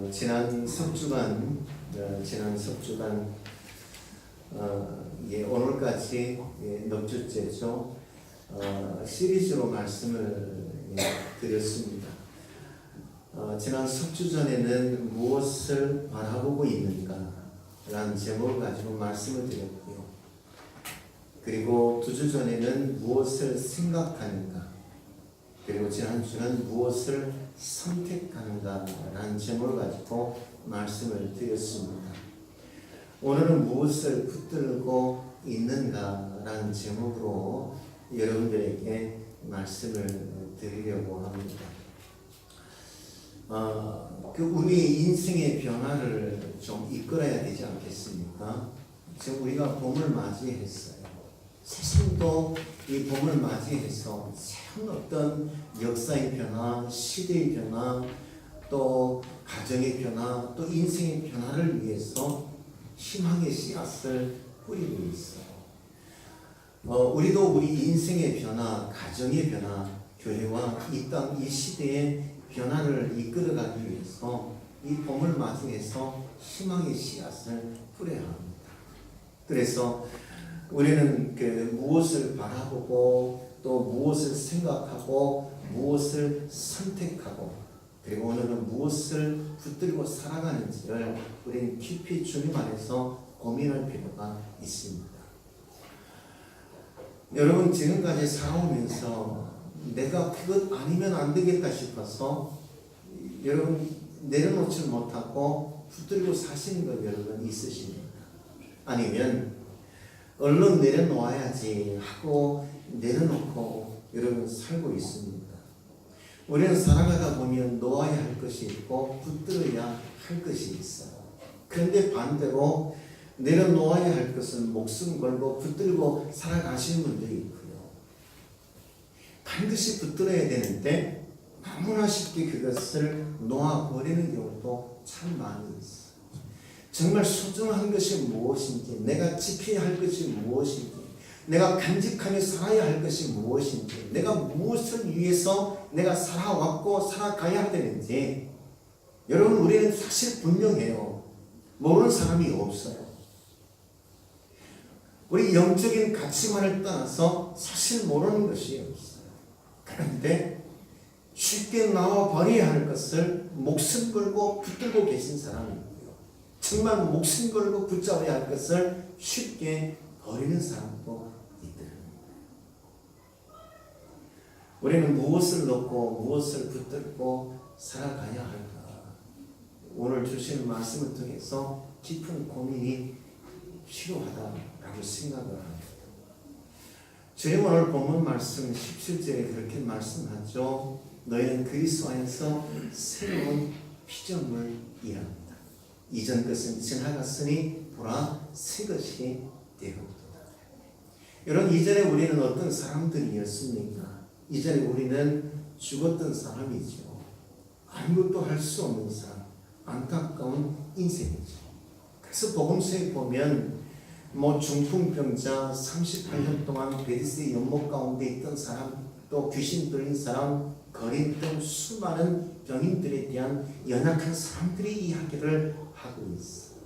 지난 석주간 오늘까지 넉 주째죠. 시리즈로 말씀을 드렸습니다. 지난 석주 전에는 무엇을 바라보고 있는가 라는 제목을 가지고 말씀을 드렸고요. 그리고 두 주 전에는 무엇을 생각하는가, 그리고 지난주는 무엇을 선택하는가 라는 제목을 가지고 말씀을 드렸습니다. 오늘은 무엇을 붙들고 있는가 라는 제목으로 여러분들에게 말씀을 드리려고 합니다. 우리 인생의 변화를 좀 이끌어야 되지 않겠습니까? 지금 우리가 봄을 맞이했어요. 세상도 이 봄을 맞이해서 새로운 어떤 역사의 변화, 시대의 변화, 또 가정의 변화, 또 인생의 변화를 위해서 희망의 씨앗을 뿌리고 있어요. 우리도 우리 인생의 변화, 가정의 변화, 교회와 이 땅, 이 시대의 변화를 이끌어가기 위해서 이 봄을 맞이해서 희망의 씨앗을 뿌려야 합니다. 그래서 우리는 무엇을 바라보고 또 무엇을 생각하고 무엇을 선택하고 그리고 오늘은 무엇을 붙들고 살아가는지를 우리는 깊이 주님 안에서 고민할 필요가 있습니다. 여러분, 지금까지 살아오면서 내가 그것 아니면 안 되겠다 싶어서 여러분 내려놓지 못하고 붙들고 사시는 것 여러분 있으십니까? 아니면 얼른 내려놓아야지 하고 내려놓고 여러분 살고 있습니다. 우리는 살아가다 보면 놓아야 할 것이 있고 붙들어야 할 것이 있어요. 그런데 반대로 내려놓아야 할 것은 목숨 걸고 붙들고 살아가시는 분들이 있고요. 반드시 붙들어야 되는데 너무나 쉽게 그것을 놓아버리는 경우도 참 많이 있어요. 정말 소중한 것이 무엇인지, 내가 지켜야 할 것이 무엇인지, 내가 간직하며 살아야 할 것이 무엇인지, 내가 무엇을 위해서 내가 살아왔고 살아가야 되는지 여러분, 우리는 사실 분명해요. 모르는 사람이 없어요. 우리 영적인 가치만을 떠나서 사실 모르는 것이 없어요. 그런데 쉽게 나와 버려야 할 것을 목숨 걸고 붙들고 계신 사람이 있고요. 정말 목숨 걸고 붙잡아야 할 것을 쉽게 버리는 사람도 있더랍니다. 우리는 무엇을 놓고 무엇을 붙들고 살아가야 할까? 오늘 주시는 말씀을 통해서 깊은 고민이 필요하다라고 생각을 합니다. 주님 오늘 본문 말씀 17절에 그렇게 말씀하죠. 너희는 그리스도 안에서 새로운 피조물이라. 이전 것은 지나갔으니 보라 새 것이 되었도다. 여러분, 이전에 우리는 어떤 사람들이었습니까? 이전에 우리는 죽었던 사람이죠. 아무것도 할 수 없는 사람, 안타까운 인생이죠. 그래서 복음서에 보면 중풍병자, 38년 동안 베데스다 연못 가운데 있던 사람, 또 귀신 들린 사람, 거린 등 수많은 병인들에 대한 연약한 사람들의 이야기를 하고 있어요.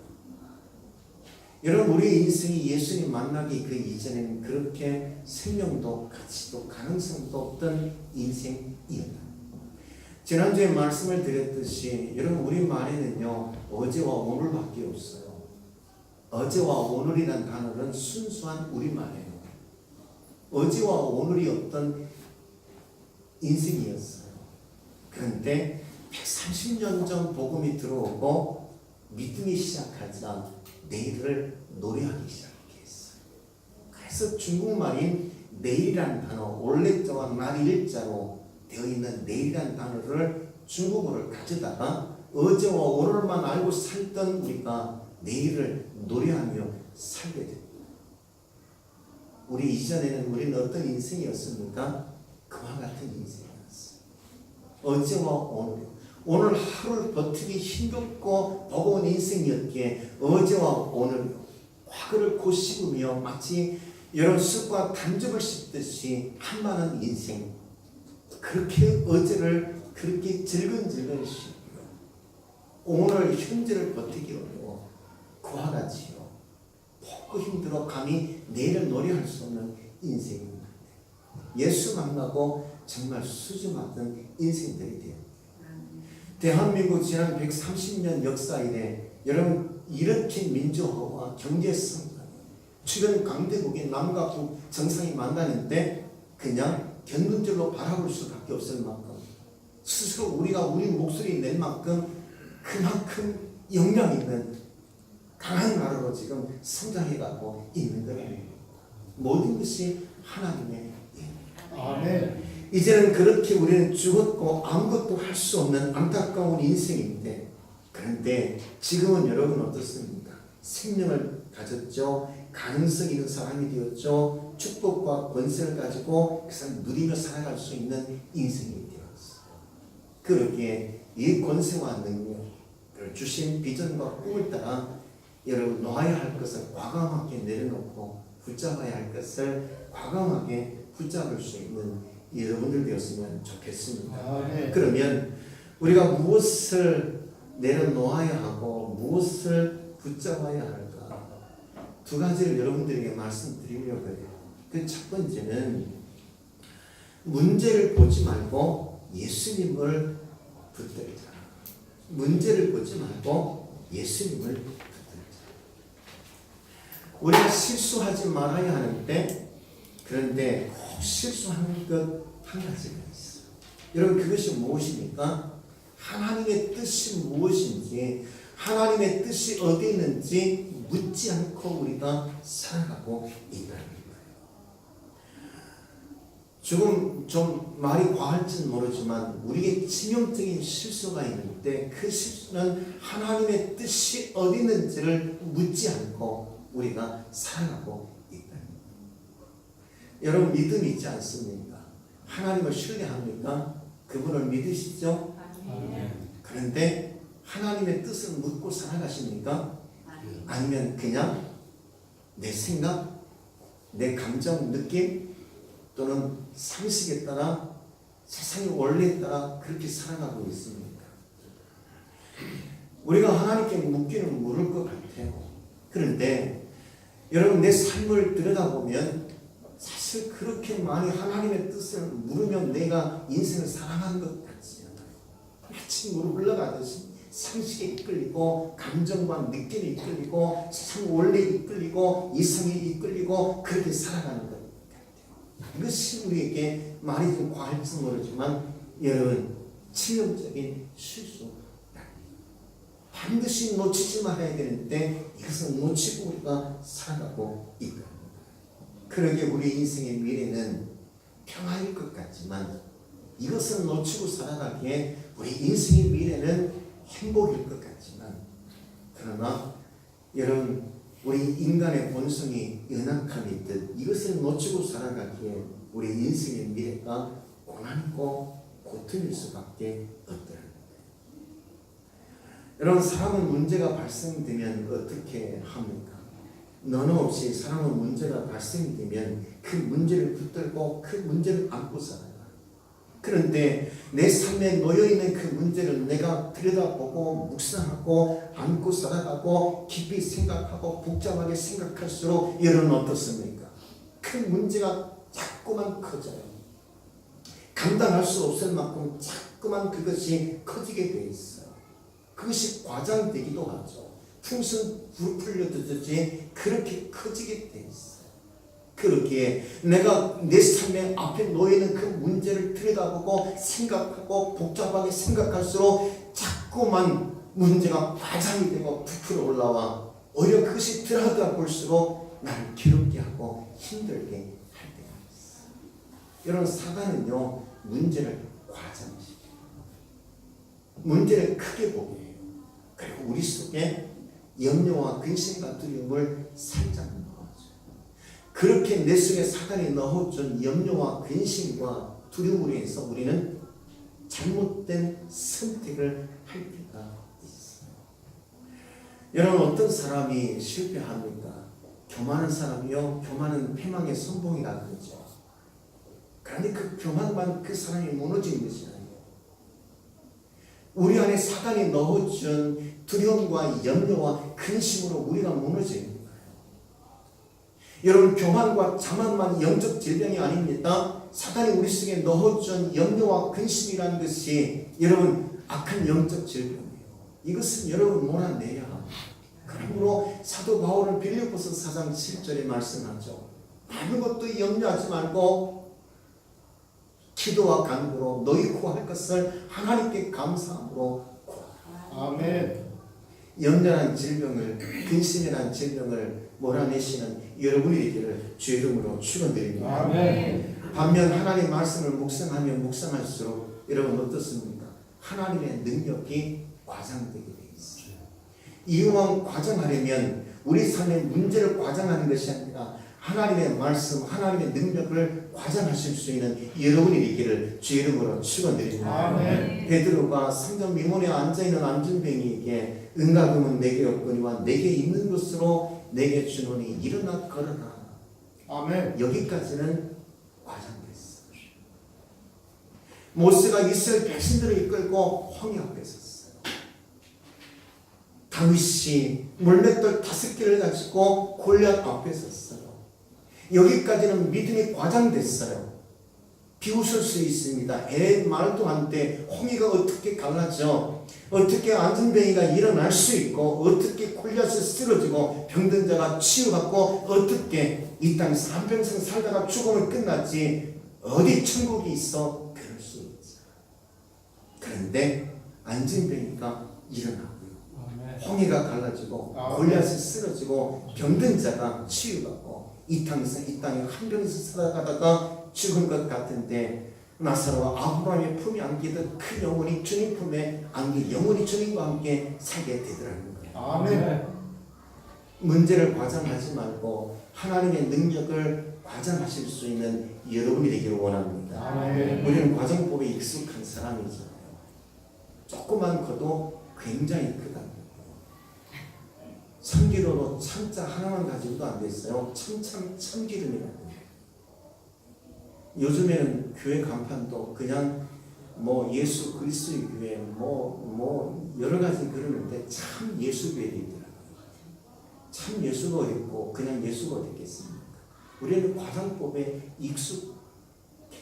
여러분, 우리의 인생이 예수님 만나기 그 이전에는 그렇게 생명도 가치도 가능성도 없던 인생이었다. 지난주에 말씀을 드렸듯이 여러분, 우리 말에는요 어제와 오늘밖에 없어요. 어제와 오늘이란 단어는 순수한 우리말이에요. 어제와 오늘이 어떤 인생이었어요. 그런데 130년 전 복음이 들어오고 믿음이 시작하자 내일을 노래하기 시작했어요. 그래서 중국말인 내일이라는 단어, 올레자와 날일자로 되어 있는 내일이라는 단어를 중국어를 가져다가 어제와 오늘만 알고 살던 우리가 내일을 노래하며 살게 됩니다. 우리 이전에는 우리는 어떤 인생이었습니까? 그와 같은 인생이었어요. 어제와 오늘 하루를 버티기 힘겹고 버거운 인생이었기에 어제와 오늘 과거를 고씹으며 마치 여러 쑥과 단접을 씹듯이 한만한 인생, 그렇게 어제를 그렇게 질근질근 씹고요. 오늘 현재를 버티기 어려워. 그와 같이요. 먹고 힘들어 감히 내일을 노래할 수 없는 인생입니다. 예수 만나고 정말 수줍었던 인생들이 돼요. 대한민국 지난 130년 역사 이래 여러분 이렇게 민주화와 경제 성장, 주변 강대국인 남과 북 정상이 만나는데 그냥 견눈질로 바라볼 수밖에 없을 만큼 스스로 우리가 우리 목소리 낼 만큼 그만큼 영향 있는 강한 나라로 지금 성장해가고 있는 거예요. 모든 것이 하나님의 일. 아멘. 이제는 그렇게 우리는 죽었고 아무것도 할 수 없는 안타까운 인생인데, 그런데 지금은 여러분 어떻습니까? 생명을 가졌죠. 가능성 있는 사람이 되었죠. 축복과 권세를 가지고 그 사람 누리며 살아갈 수 있는 인생이 되었어요. 그렇게 이 권세와 능력을 주신 비전과 꿈을 따라 여러분 놓아야 할 것을 과감하게 내려놓고 붙잡아야 할 것을 과감하게 붙잡을 수 있는 여러분들 되었으면 좋겠습니다. 아멘. 그러면 우리가 무엇을 내려놓아야 하고 무엇을 붙잡아야 할까? 두 가지를 여러분들에게 말씀드리려고 해요. 그 첫 번째는 문제를 보지 말고 예수님을 붙들자. 문제를 보지 말고 예수님을 붙들자. 우리가 실수하지 말아야 하는데, 그런데 꼭 실수하는 것 한 가지가 있어요. 여러분 그것이 무엇입니까? 하나님의 뜻이 무엇인지, 하나님의 뜻이 어디 있는지 묻지 않고 우리가 살아가고 있다는 거예요. 조금 좀 말이 과할지는 모르지만 우리에게 치명적인 실수가 있는데 그 실수는 하나님의 뜻이 어디 있는지를 묻지 않고 우리가 살아가고 있다는 거예요. 여러분 믿음이 있지 않습니까? 하나님을 신뢰합니까? 그분을 믿으시죠? 그런데 하나님의 뜻을 묻고 살아가십니까? 아니면 그냥 내 생각, 내 감정, 느낌 또는 상식에 따라 세상의 원리에 따라 그렇게 살아가고 있습니까? 우리가 하나님께 묻기는 물을 것 같아요. 그런데 여러분 내 삶을 들여다보면 사실 그렇게 많이 하나님의 뜻을 물으면 내가 인생을 살아가는 것 같지 않아요. 마치 물을 흘러가듯이 상식에 이끌리고 감정과 느낌에 이끌리고 세상 원리에 이끌리고 이성에 이끌리고 그렇게 살아가는 것 같아요. 이것이 우리에게 말이 좀 과할지 모르지만 여러분 치명적인 실수, 반드시 놓치지 말아야 되는데 이것은 놓치고 우리가 살아가고 있다. 그러게 우리 인생의 미래는 평화일 것 같지만 이것을 놓치고 살아가기에 우리 인생의 미래는 행복일 것 같지만, 그러나 여러분 우리 인간의 본성이 연약함이 있듯 이것을 놓치고 살아가기에 우리 인생의 미래가 고난이고 고통일 수밖에 없더라고요. 여러분 사람은 문제가 발생되면 어떻게 합니까? 너는 없이 사람은 문제가 발생되면 그 문제를 붙들고 그 문제를 안고 살아요. 그런데 내 삶에 놓여있는 그 문제를 내가 들여다보고 묵상하고 안고 살아가고 깊이 생각하고 복잡하게 생각할수록 여러분 어떻습니까? 그 문제가 자꾸만 커져요. 감당할 수 없을 만큼 자꾸만 그것이 커지게 돼 있어요. 그것이 과장되기도 하죠. 풍선 불 풀려듯이 그렇게 커지게 돼 있어요. 그렇게 내가 내 삶의 앞에 놓이는 그 문제를 들여다보고 생각하고 복잡하게 생각할수록 자꾸만 문제가 과장이 되고 부풀어 올라와 오히려 그것이 들여다 볼수록 나를 괴롭게 하고 힘들게 할 때가 있어요. 여러분 사단은요 문제를 과장시켜요. 문제를 크게 보게 해요. 그리고 우리 속에 염려와 근심과 두려움을 살짝 넣어줘요. 그렇게 내 속에 사단이 넣어준 염려와 근심과 두려움으로 해서 우리는 잘못된 선택을 할 때가 있어요. 여러분 어떤 사람이 실패합니까? 교만한 사람이요. 교만은 패망의 선봉이라 그러죠. 그런데 그 교만만 그 사람이 무너지는 것이 아니에요. 우리 안에 사단이 넣어준 두려움과 염려와 근심으로 우리가 무너져 있는 거예요. 여러분, 교만과 자만만 영적 질병이 아닙니다. 사단이 우리 속에 넣어준 염려와 근심이라는 것이 여러분 악한 영적 질병이에요. 이것은 여러분 몰아내야 합니다. 그러므로 사도 바울은 빌립보서 4장 7절에 말씀하죠. 많은 것도 염려하지 말고 기도와 간구로 너희 구할 것을 하나님께 감사함으로 구하라. 아멘. 염려란 질병을, 근심이란 질병을 몰아내시는 여러분이 되기를 주 이름으로 축원드립니다. 아멘. 반면 하나님의 말씀을 묵상하면 묵상할수록 여러분 어떻습니까? 하나님의 능력이 과장되게 되어 있어요. 이왕 과장하려면 우리 삶의 문제를 과장하는 것이 아니라 하나님의 말씀, 하나님의 능력을 과장하실 수 있는 여러분이 되기를 주 이름으로 축원드립니다. 아멘. 베드로가 성전 미문에 앉아있는 안전뱅이에게 은가금은 내게 없거니와 내게 있는 것으로 내게 주노니 일어나 걸어라. 아멘. 여기까지는 과장됐어요. 모세가 이스라엘 백성들을 이끌고 홍해 앞에 섰어요. 다윗이 물맷돌 5개를 가지고 골리앗 앞에 섰어요. 여기까지는 믿음이 과장됐어요. 비웃을 수 있습니다. 말도 안 돼. 홍해가 어떻게 갈라져? 어떻게 안전뱅이가 일어날 수 있고, 어떻게 골리앗이 쓰러지고 병든 자가 치유받고, 어떻게 이 땅에서 한평생 살다가 죽으면 끝났지 어디 천국이 있어? 그럴 수 있죠. 그런데 안전뱅이가 일어나고요. 홍해가 갈라지고 골리앗이 쓰러지고 병든 자가 치유받고 이 땅에 한 병에서 살아가다가 죽은 것 같은데 나사로와 아브라함의 품에 안기듯 그 영혼이 주님 품에 안기 영혼이 주님과 함께 살게 되더라는 거예요. 아멘. 문제를 과장하지 말고 하나님의 능력을 과장하실 수 있는 여러분이 되기를 원합니다. 아멘. 우리는 과정법에 익숙한 사람이잖아요. 조그만 것도 굉장히 크다. 3kg로 참자 하나만 가지고도 안 됐어요. 참기름이라는 거예요. 요즘에는 교회 간판도 그냥 뭐 예수 그리스도의 교회 뭐 여러 가지 그러는데 참 예수교회 있더라고요. 참 예수가 어딨고 그냥 예수가 어딨겠습니까? 우리는 과정법에 익숙해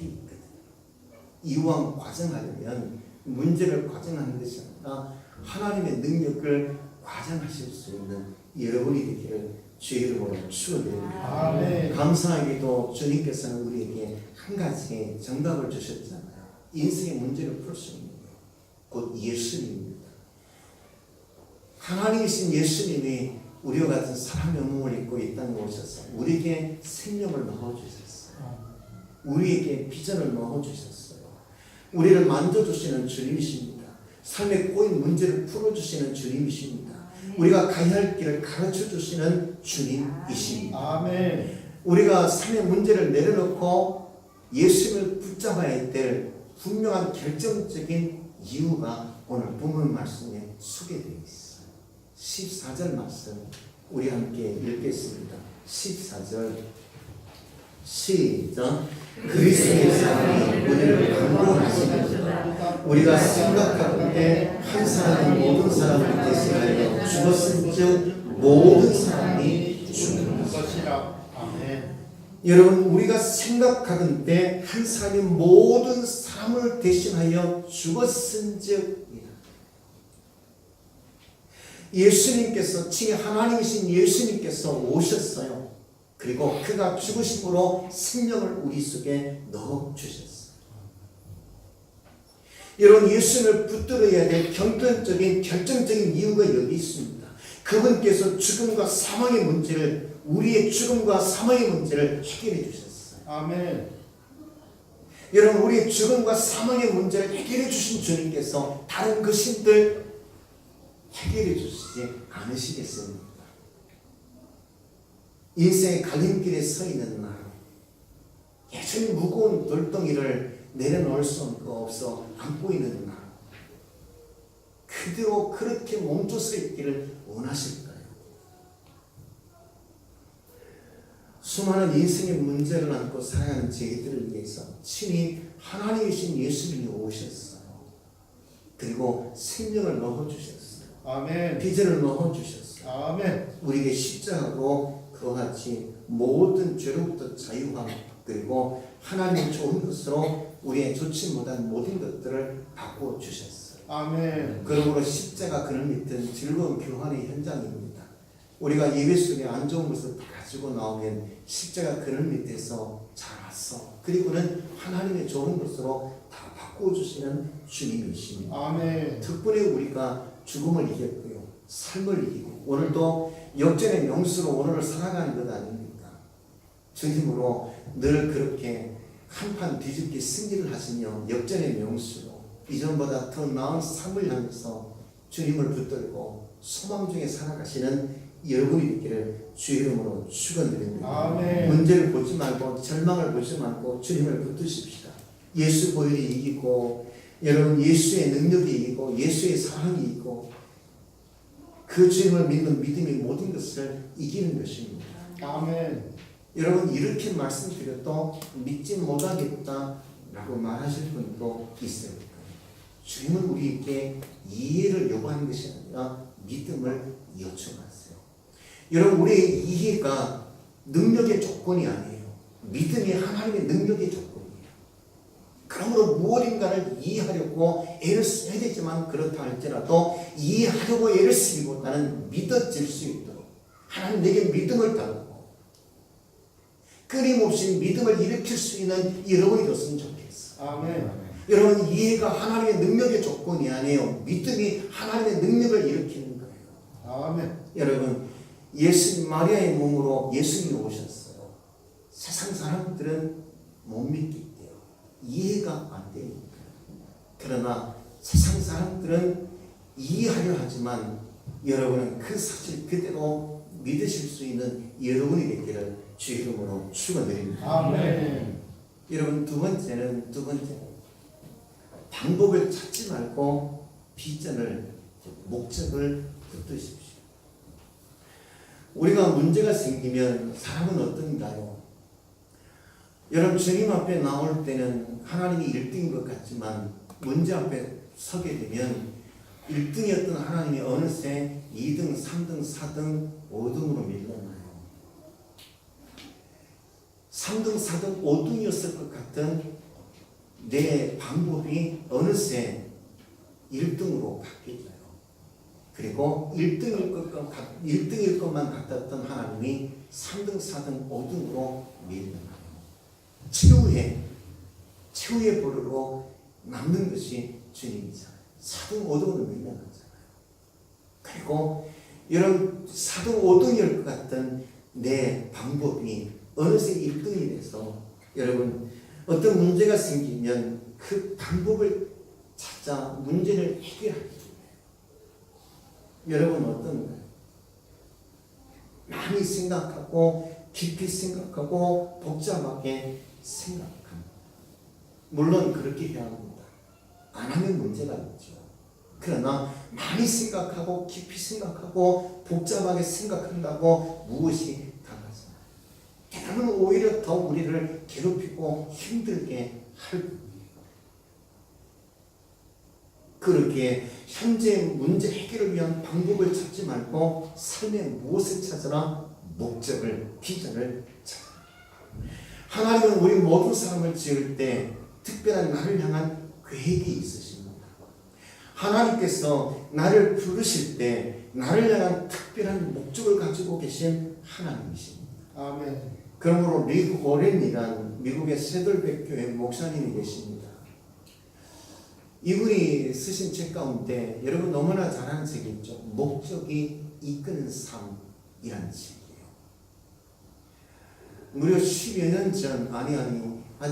있거든요. 이왕 과정하려면 문제를 과정하는 것이 아니라 하나님의 능력을 과장하실 수 있는 여러분이 되기를 주의 이름으로 축원드립니다. 아멘. 감사하게도 주님께서는 우리에게 한 가지 정답을 주셨잖아요. 인생의 문제를 풀 수 있는 것, 곧 예수님입니다. 하나님이신 예수님이 우리와 같은 사람의 몸을 입고 이 땅에 오셔서 우리에게 생명을 넣어주셨어요. 우리에게 비전을 넣어주셨어요. 우리를 만져주시는 주님이십니다. 삶에 꼬인 문제를 풀어주시는 주님이십니다. 우리가 가야 할 길을 가르쳐 주시는 주님이십니다. 아멘. 우리가 삶의 문제를 내려놓고 예수님을 붙잡아야 될 분명한 결정적인 이유가 오늘 본문 말씀에 소개되어 있어요. 14절 말씀 우리 함께 읽겠습니다. 14절 시작. 그리스도의 사랑이 우리를 강구하시는 우리가 생각하건대 한 사람이 모든 사람을 대신하여 죽었은즉 모든 사람이 죽는 것이라. 아멘. 여러분, 우리가 생각하건대 한 사람이 모든 사람을 대신하여 죽었은즉 예수님께서 칭의 하나님이신 예수님께서 오셨어요. 그리고 그가 죽으심으로 생명을 우리 속에 넣어주셨어요. 여러분, 예수님을 붙들어야 될 경건적인 결정적인 이유가 여기 있습니다. 그분께서 죽음과 사망의 문제를 우리의 죽음과 사망의 문제를 해결해 주셨어요. 아멘. 여러분, 우리의 죽음과 사망의 문제를 해결해 주신 주님께서 다른 그 신들 해결해 주시지 않으시겠습니까? 인생의 갈림길에 서 있는 날, 여전히 무거운 돌덩이를 내려놓을 수 없어 안고 있는 날, 그대로 그렇게 멈춰서 있기를 원하실까요? 수많은 인생의 문제를 안고 살아가는 저희들을 위해서 친히 하나님이신 예수님이 오셨어요. 그리고 생명을 넣어주셨어요. 아멘. 비전을 넣어주셨어요. 아멘. 우리에게 십자가로 그와 같이 모든 죄로부터 자유함, 그리고 하나님의 좋은 것으로 우리의 좋지 못한 모든 것들을 바꾸어 주셨어요. 아멘. 그러므로 십자가 그늘 밑은 즐거운 교환의 현장입니다. 우리가 예배 속에 안 좋은 것을 가지고 나오면 십자가 그늘 밑에서 잘 왔어. 그리고는 하나님의 좋은 것으로 다 바꾸어 주시는 주님이십니다. 아멘. 특별히 우리가 죽음을 이겼고요, 삶을 이기고 오늘도 역전의 명수로 오늘을 살아가는 것 아닙니까? 주님으로 늘 그렇게 한판 뒤집기 승리를 하시며 역전의 명수로 이전보다 더 나은 삶을 향해서 주님을 붙들고 소망 중에 살아가시는 여러분이 있기를 주 이름으로 축원드립니다. 아멘. 문제를 보지 말고 절망을 보지 말고 주님을 붙드십시다. 예수 보혈이 이기고 여러분 예수의 능력이 이기고 예수의 사랑이 이기고 그 주님을 믿는 믿음이 모든 것을 이기는 것입니다. 아멘. 여러분 이렇게 말씀드려도 믿지 못하겠다라고 말하실 분도 있어요. 주님은 우리에게 이해를 요구하는 것이 아니라 믿음을 요청하세요. 여러분 우리의 이해가 능력의 조건이 아니에요. 믿음이 하나님의 능력의 조건이에요. 그러므로 무엇인가를 이해하려고 애를 써야 되지만 그렇다 할지라도 이해하려고 애를 쓰기보다는 믿어질 수 있도록 하나님 내게 믿음을 달라고 끊임없이 믿음을 일으킬 수 있는 여러분이 됐으면 좋겠어요. 아멘. 여러분 이해가 하나님의 능력의 조건이 아니에요. 믿음이 하나님의 능력을 일으키는 거예요. 아멘. 여러분 예수님 마리아의 몸으로 예수님이 오셨어요. 세상 사람들은 못 믿겠대요. 이해가 안 되니까. 그러나 세상 사람들은 이해하려 하지만 여러분은 그 사실 그대로 믿으실 수 있는 여러분이 되기를 주 이름으로 축원드립니다. 아멘. 여러분 두 번째는 방법을 찾지 말고 비전을 목적을 붙드십시오. 우리가 문제가 생기면 사람은 어떤가요? 여러분 주님 앞에 나올 때는 하나님이 1등인 것 같지만 문제 앞에 서게 되면 1등이었던 하나님이 어느새 2등, 3등, 4등, 5등으로 밀려나요. 3등, 4등, 5등이었을 것 같은 내 방법이 어느새 1등으로 바뀌어져요. 그리고 1등일 것만 같았던 하나님이 3등, 4등, 5등으로 밀려나요. 최후의 보루로 남는 것이 주님이잖아요. 4등, 5등으로 밀려나잖아요. 그리고 이런 4등, 5등일 것 같던 내 방법이 어느새 1등이 돼서 여러분 어떤 문제가 생기면 그 방법을 찾아 문제를 해결하게 돼요. 여러분 어떤가요? 많이 생각하고 깊이 생각하고 복잡하게 생각합니다. 물론 그렇게 해야 합니다. 안 하면 문제가 있죠. 그러나 많이 생각하고 깊이 생각하고 복잡하게 생각한다고 무엇이 달라지나요? 때로는 오히려 더 우리를 괴롭히고 힘들게 할 뿐이에요. 그렇게 현재 문제 해결을 위한 방법을 찾지 말고 삶의 무엇을 찾으라? 목적을, 비전을 찾으라. 하나님은 우리 모든 사람을 지을 때 특별한 나를 향한 계획이 있으십니다. 하나님께서 나를 부르실 때 나를 향한 특별한 목적을 가지고 계신 하나님이십니다. 아멘. 그러므로 리그 오렌이란 미국의 세돌백 교회 목사님이 계십니다. 이분이 쓰신 책 가운데 여러분 너무나 잘 아는 책이 있죠. 목적이 이끄는 삶이라는 책이에요. 무려 10여 년 전, 한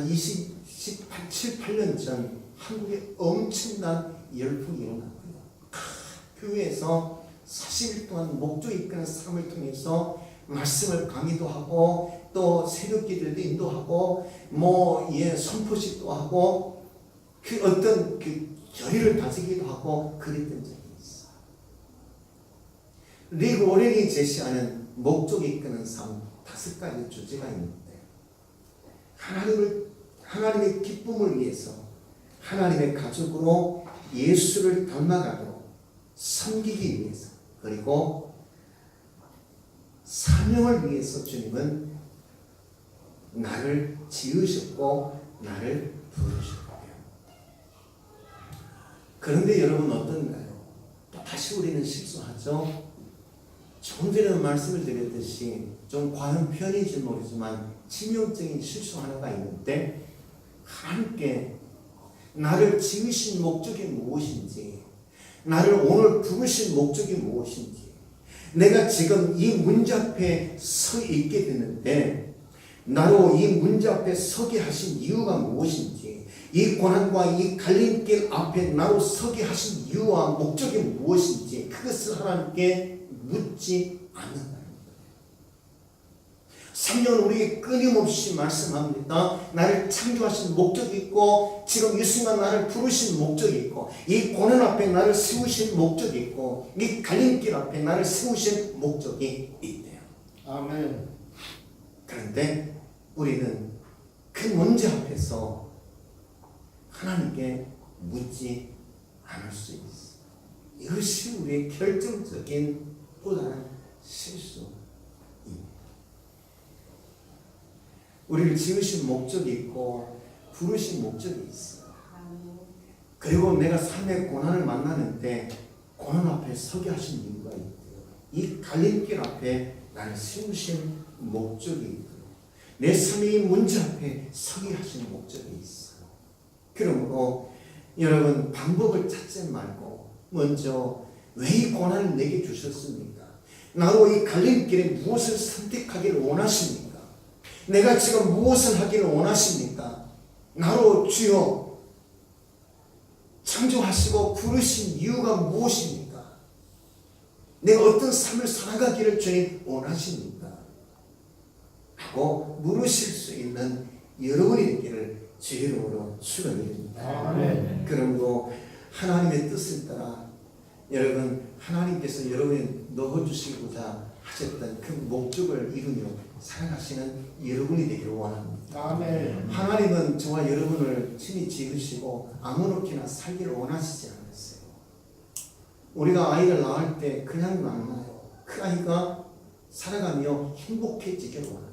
7, 8년 전 한국에 엄청난 열풍이 일어났고요. 교회에서 40일 동안 목적 이끄는 삶을 통해서 말씀을 강의도 하고 또 새벽 기도도 인도하고 선포식도 하고 그 어떤 그 결의를 다지기도 하고 그랬던 적이 있어요. 리그 오렌이 제시하는 목적 이끄는 삶 5가지 주제가 있는데 하나님의 기쁨을 위해서 하나님의 가족으로 예수를 닮아가도록 섬기기 위해서, 그리고 사명을 위해서 주님은 나를 지으셨고 나를 부르셨고요. 그런데 여러분 어떤가요? 또 다시 우리는 실수하죠. 조금 전에 말씀을 드렸듯이 좀 과한 표현인지 모르지만 치명적인 실수 하나가 있는데, 하나님께 나를 지으신 목적이 무엇인지, 나를 오늘 부르신 목적이 무엇인지, 내가 지금 이 문제 앞에 서 있게 됐는데 나로 이 문제 앞에 서게 하신 이유가 무엇인지, 이 고난과 이 갈림길 앞에 나로 서게 하신 이유와 목적이 무엇인지, 그것을 하나님께 묻지 않는다는 거예요. 성경은 우리에게 끊임없이 말씀합니다. 나를 창조하신 목적이 있고, 지금 이 순간 나를 부르신 목적이 있고, 이 고난 앞에 나를 세우신 목적이 있고, 이 갈림길 앞에 나를 세우신 목적이 있대요. 아멘. 그런데 우리는 그 문제 앞에서 하나님께 묻지 않을 수 있어. 이것이 우리의 결정적인 또 다른 실수입니다. 우리를 지으신 목적이 있고 부르신 목적이 있어요. 그리고 내가 삶의 고난을 만나는데 고난 앞에 서게 하신 이유가 있대요. 이 갈림길 앞에 나를 세우신 목적이 있고, 내 삶의 문제 앞에 서게 하신 목적이 있어요. 그러므로 여러분, 방법을 찾지 말고 먼저 왜 이 고난을 내게 주셨습니까? 나로 이 갈림길에 무엇을 선택하기를 원하십니까? 내가 지금 무엇을 하기를 원하십니까? 나로 주여 창조하시고 부르신 이유가 무엇입니까? 내가 어떤 삶을 살아가기를 주님 원하십니까? 하고 물으실 수 있는 여러분이 되기를 주의 이름으로 축원드립니다. 아멘. 그러므로 하나님의 뜻을 따라 여러분, 하나님께서 여러분이 넣어주시고자 하셨던 그 목적을 이루며 살아가시는 여러분이 되기를 원합니다. 아멘. 하나님은 저와 여러분을 친히 지으시고 아무렇게나 살기를 원하시지 않았어요. 우리가 아이를 낳을 때 그냥 안 낳아요. 그 아이가 살아가며 행복해지기를 원하죠.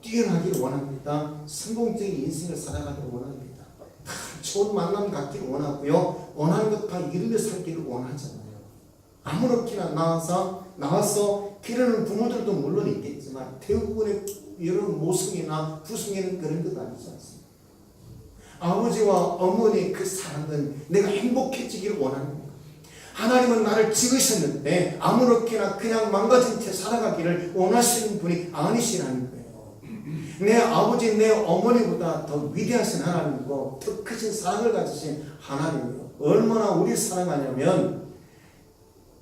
뛰어나기를 원합니다. 성공적인 인생을 살아가기를 원합니다. 다 좋은 만남 갖기를 원하고요. 원하는 것 다 이루며 살기를 원하잖아요. 아무렇게나 나와서 기르는 부모들도 물론 있겠지만 대부분의 여러분 모성이나 부성에는 그런 것 아니지 않습니까? 아버지와 어머니의 그 사랑은 내가 행복해지기를 원하는 거예요. 하나님은 나를 지으셨는데 아무렇게나 그냥 망가진 채 살아가기를 원하시는 분이 아니시라는 거예요. 내 아버지, 내 어머니보다 더 위대하신 하나님이고 더 크신 사랑을 가지신 하나님이요. 얼마나 우리를 사랑하냐면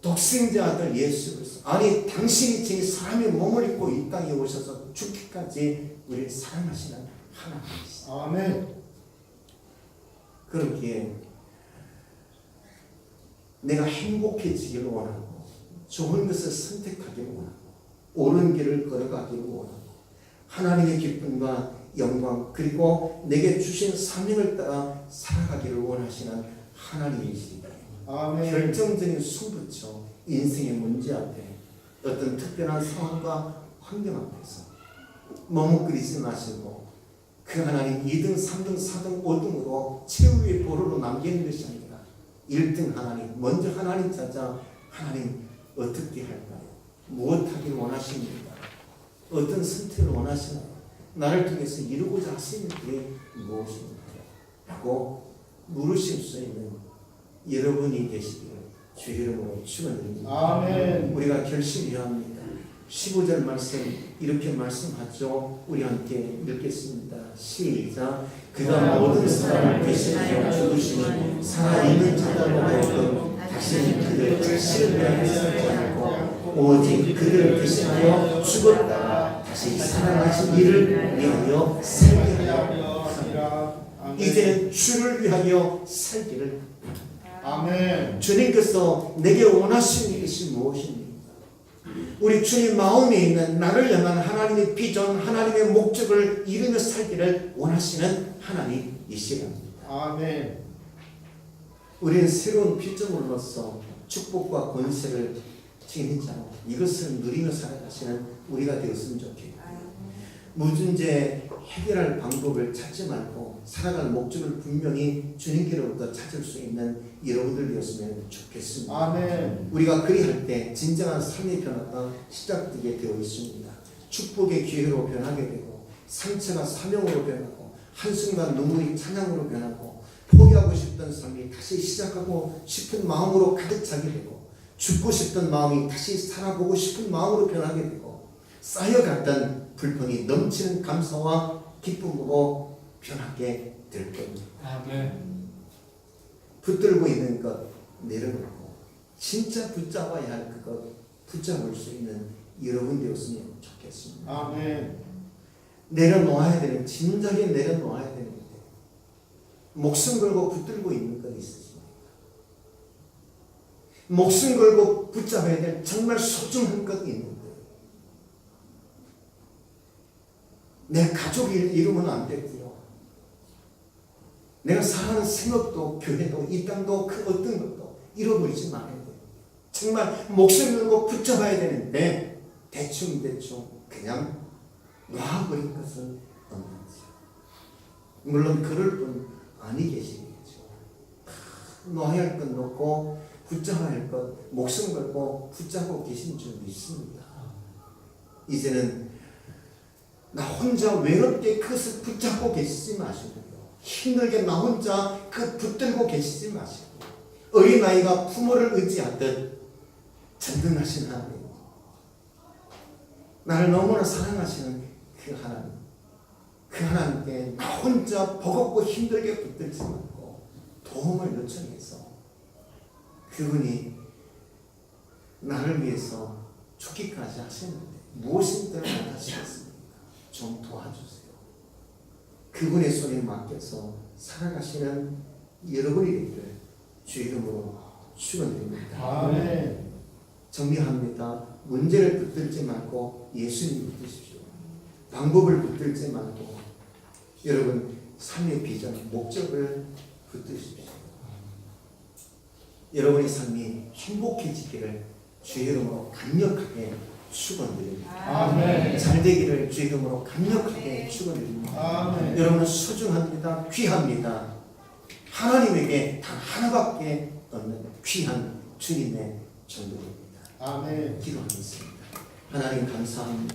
독생자 아들 예수 그리스도, 아니 당신이 지금 사람의 몸을 입고 이 땅에 오셔서 죽기까지 우리를 사랑하시는 하나님이시죠. 아멘. 그렇기에 내가 행복해지기를 원하고 좋은 것을 선택하기를 원하고 옳은 길을 걸어가기를 원하고 하나님의 기쁨과 영광 그리고 내게 주신 사명을 따라 살아가기를 원하시는 하나님이시다. 아멘. 결정적인 승부처, 인생의 문제 앞에 어떤 특별한 상황과 환경 앞에서 머뭇거리지 마시고 그 하나님 2등, 3등, 4등, 5등으로 최후의 보루로 남기는 것이 아니라 1등 하나님, 먼저 하나님 찾아 하나님 어떻게 할까요? 무엇 하기를 원하십니까? 어떤 선택을 원하시나요? 나를 통해서 이루고자 하시는 게 무엇입니까? 라고 물으실 수 있는 여러분이 되시기를 주의 이름으로 축원드립니다. 아멘. 우리가 결심해야 합니다. 15절 말씀 이렇게 말씀하죠. 우리 함께 읽겠습니다. 시작. 그가 모든 사람을 대신하여 죽으시니 살아있는 자들로 다시는 그들 자신을 위하여 살지 않고 오직 그들을 대신하여 죽었다가 다시 살아나신 이를 위하여 살게 하여 이제는 주를 위하여 살기를. 아멘. 주님께서 내게 원하시는 것이 무엇입니까? 우리 주님 마음에 있는 나를 향한 하나님의 비전, 하나님의 목적을 이루며 살기를 원하시는 하나님이시랍니다. 아멘. 우리는 새로운 피조물로서 축복과 권세를 지닌 자로 이것을 누리며 살아가시는 우리가 되었으면 좋겠다. 문제 해결할 방법을 찾지 말고 살아갈 목적을 분명히 주님께로부터 찾을 수 있는 여러분들 되었으면 좋겠습니다. 아멘. 우리가 그리할 때 진정한 삶의 변화가 시작되게 되어 있습니다. 축복의 기회로 변하게 되고 상처가 사명으로 변하고 한순간 눈물이 찬양으로 변하고 포기하고 싶던 삶이 다시 시작하고 싶은 마음으로 가득 차게 되고 죽고 싶던 마음이 다시 살아보고 싶은 마음으로 변하게 되고 쌓여갔던 불평이 넘치는 감사와 기쁨으로 변하게 될 겁니다. 아멘. 붙들고 있는 것 내려놓고 진짜 붙잡아야 할 그것 붙잡을 수 있는 여러분 되었으면 좋겠습니다. 아멘. 내려놓아야 되는, 진작에 내려놓아야 되는데 목숨 걸고 붙들고 있는 것 있으십니까? 목숨 걸고 붙잡아야 될 정말 소중한 것 있는데 내 가족을 잃으면 안 되고요. 내가 사는 생업도 교회도 이 땅도 그 어떤 것도 잃어버리지 말아야 돼요. 정말 목숨 걸고 붙잡아야 되는데 대충 그냥 놔버린 것은 없는지. 물론 그럴 분 아니 계시겠죠. 놔야 할 것 놓고 붙잡아야 할 것 목숨 걸고 붙잡고 계신 줄 믿습니다. 이제는 나 혼자 외롭게 그것을 붙잡고 계시지 마시고요. 힘들게 나 혼자 그 붙들고 계시지 마시고 어린아이가 부모를 의지하듯 전능하신 하나님, 나를 너무나 사랑하시는 그 하나님, 그 하나님께 나 혼자 버겁고 힘들게 붙들지 말고 도움을 요청해서 그분이 나를 위해서 죽기까지 하시는데 무엇인들 원하시겠습니까? 좀 도와주세요. 그분의 손에 맡겨서 살아가시는 여러분이 되기를 주 이름으로 축원드립니다. 아멘. 정리합니다. 문제를 붙들지 말고 예수님 붙드십시오. 방법을 붙들지 말고 여러분 삶의 비전, 목적을 붙드십시오. 여러분의 삶이 행복해지기를 주 이름으로 강력하게 축원드립니다. 아멘. 잘 되기를 주 이름으로 강력하게 축원드립니다. 아멘. 여러분은 소중합니다. 귀합니다. 하나님에게 단 하나밖에 없는 귀한 주님의 정도입니다. 아멘. 기도하겠습니다. 하나님 감사합니다.